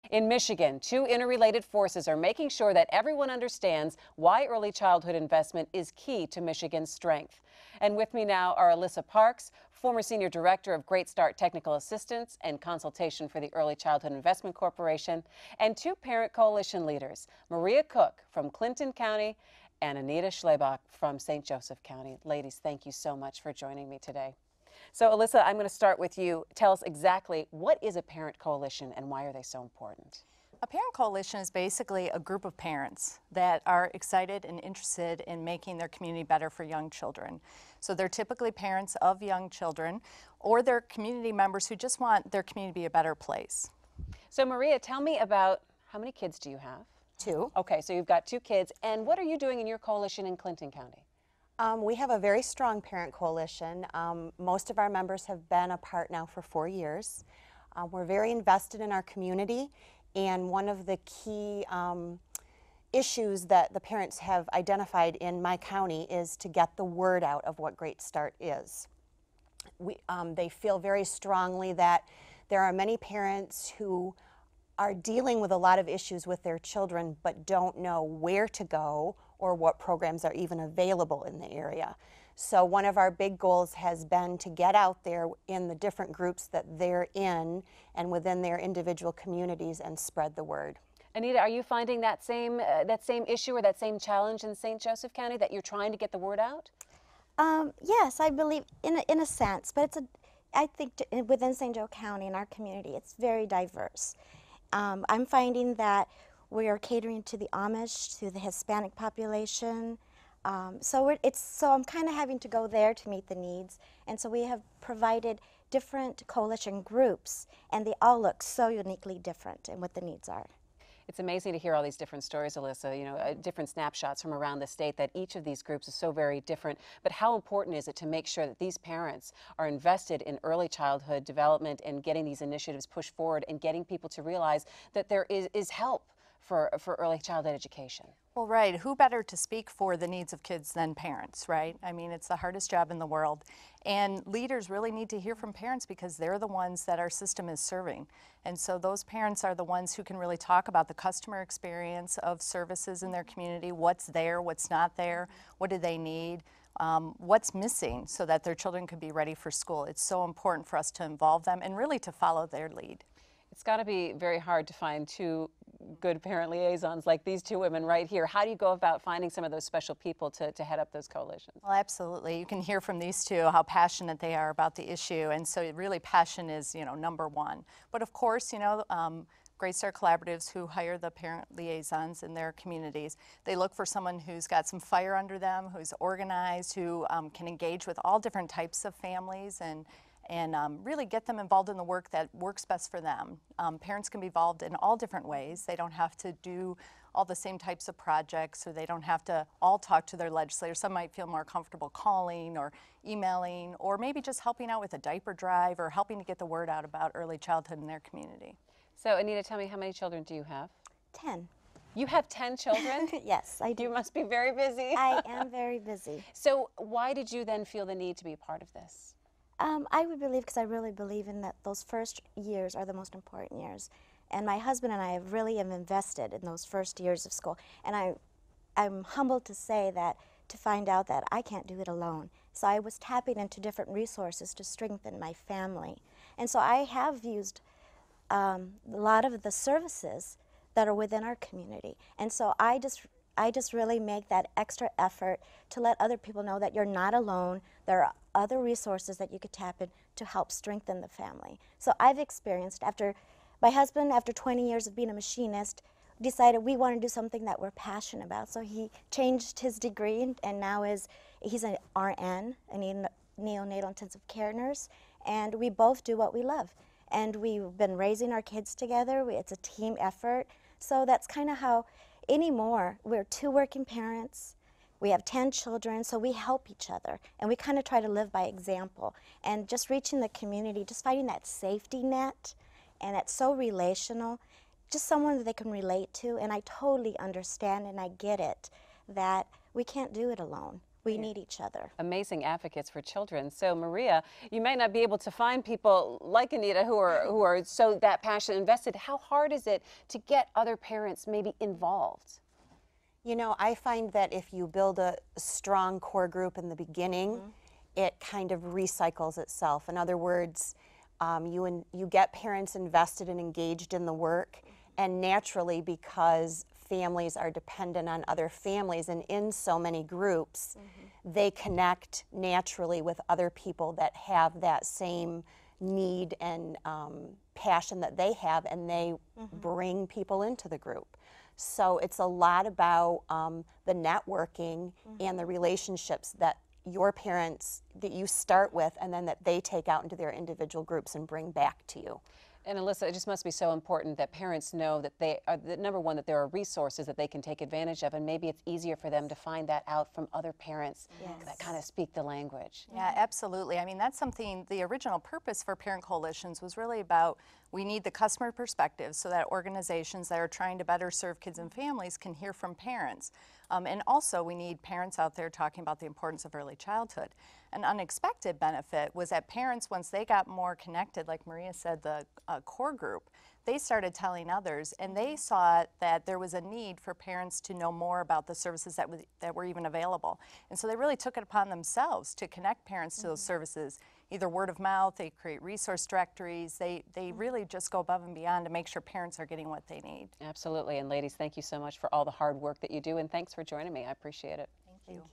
In Michigan, two interrelated forces are making sure that everyone understands why early childhood investment is key to Michigan's strength. And with me now are Alissa Parks, former Senior Director of Great Start Technical Assistance and Consultation for the Early Childhood Investment Corporation, and two parent coalition leaders, Maria Cook from Clinton County and Anita Schlabach from St. Joseph County. Ladies, thank you so much for joining me today. So, Alissa, I'm going to start with you. Tell us exactly what is a parent coalition and why are they so important? A parent coalition is basically a group of parents that are excited and interested in making their community better for young children. So they're typically parents of young children, or they're community members who just want their community to be a better place. So, Maria, tell me about how many kids do you have? Two. Okay, so you've got two kids. And what are you doing in your coalition in Clinton County? We have a very strong parent coalition. Most of our members have been a part now for 4 years. We're very invested in our community, and one of the key issues that the parents have identified in my county is to get the word out of what Great Start is. They feel very strongly that there are many parents who are dealing with a lot of issues with their children but don't know where to go or what programs are even available in the area. So one of our big goals has been to get out there in the different groups that they're in and within their individual communities and spread the word. Anita, are you finding that same issue or that same challenge in St. Joseph County, that you're trying to get the word out? Yes, I believe in a sense, but I think within St. Joe County, in our community, it's very diverse. I'm finding that we are catering to the Amish, to the Hispanic population. So I'm kind of having to go there to meet the needs. And so we have provided different coalition groups, and they all look so uniquely different in what the needs are. It's amazing to hear all these different stories, Alissa, different snapshots from around the state, that each of these groups is so very different. But how important is it to make sure that these parents are invested in early childhood development and getting these initiatives pushed forward and getting people to realize that there is help for early childhood education? Well, right. Who better to speak for the needs of kids than parents, right? I mean, it's the hardest job in the world. And leaders really need to hear from parents because they're the ones that our system is serving. And so those parents are the ones who can really talk about the customer experience of services in their community, what's there, what's not there, what do they need, what's missing so that their children can be ready for school. It's so important for us to involve them and really to follow their lead. It's got to be very hard to find two good parent liaisons like these two women right here. How do you go about finding some of those special people to head up those coalitions? Well, absolutely. You can hear from these two how passionate they are about the issue, and so really passion is, number one. But of course, Great Start Collaboratives, who hire the parent liaisons in their communities, they look for someone who's got some fire under them, who's organized, who can engage with all different types of families and really get them involved in the work that works best for them. Parents can be involved in all different ways. They don't have to do all the same types of projects, or they don't have to all talk to their legislators. Some might feel more comfortable calling or emailing, or maybe just helping out with a diaper drive or helping to get the word out about early childhood in their community. So, Anita, tell me, how many children do you have? 10. You have 10 children? Yes, I do. You must be very busy. I am very busy. So why did you then feel the need to be a part of this? I would believe, because I really believe in that those first years are the most important years. And my husband and I have really invested in those first years of school. And I'm humbled to say that, to find out that I can't do it alone. So I was tapping into different resources to strengthen my family. And so I have used a lot of the services that are within our community. And so I just really make that extra effort to let other people know that you're not alone. There are other resources that you could tap in to help strengthen the family. So I've experienced, my husband, after 20 years of being a machinist, decided we want to do something that we're passionate about. So he changed his degree and now he's an RN, a neonatal intensive care nurse, and we both do what we love. And we've been raising our kids together. It's a team effort. So that's kind of how, anymore, we're two working parents. We have 10 children, so we help each other. And we kind of try to live by example. And just reaching the community, just finding that safety net, and it's so relational, just someone that they can relate to. And I totally understand and I get it, that we can't do it alone. We need each other. Amazing advocates for children. So Maria, you may not be able to find people like Anita who are so that passionate, invested. How hard is it to get other parents maybe involved? You know, I find that if you build a strong core group in the beginning, it kind of recycles itself. In other words, you get parents invested and engaged in the work, and naturally, because families are dependent on other families and in so many groups, they connect naturally with other people that have that same need and passion that they have, and they bring people into the group. So it's a lot about the networking and the relationships that your parents, that you start with, and then that they take out into their individual groups and bring back to you. And Alissa, it just must be so important that parents know that they are, that number one, that there are resources that they can take advantage of, and maybe it's easier for them to find that out from other parents that kind of speak the language. Yeah, absolutely. I mean, that's something, the original purpose for parent coalitions was really about, we need the customer perspective so that organizations that are trying to better serve kids and families can hear from parents. And also, we need parents out there talking about the importance of early childhood. An unexpected benefit was that parents, once they got more connected, like Maria said, the core group, they started telling others, and they saw that there was a need for parents to know more about the services that were even available. And so they really took it upon themselves to connect parents to those services, either word of mouth, they create resource directories, they really just go above and beyond to make sure parents are getting what they need. Absolutely. And ladies, thank you so much for all the hard work that you do, and thanks for joining me. I appreciate it. Thank you.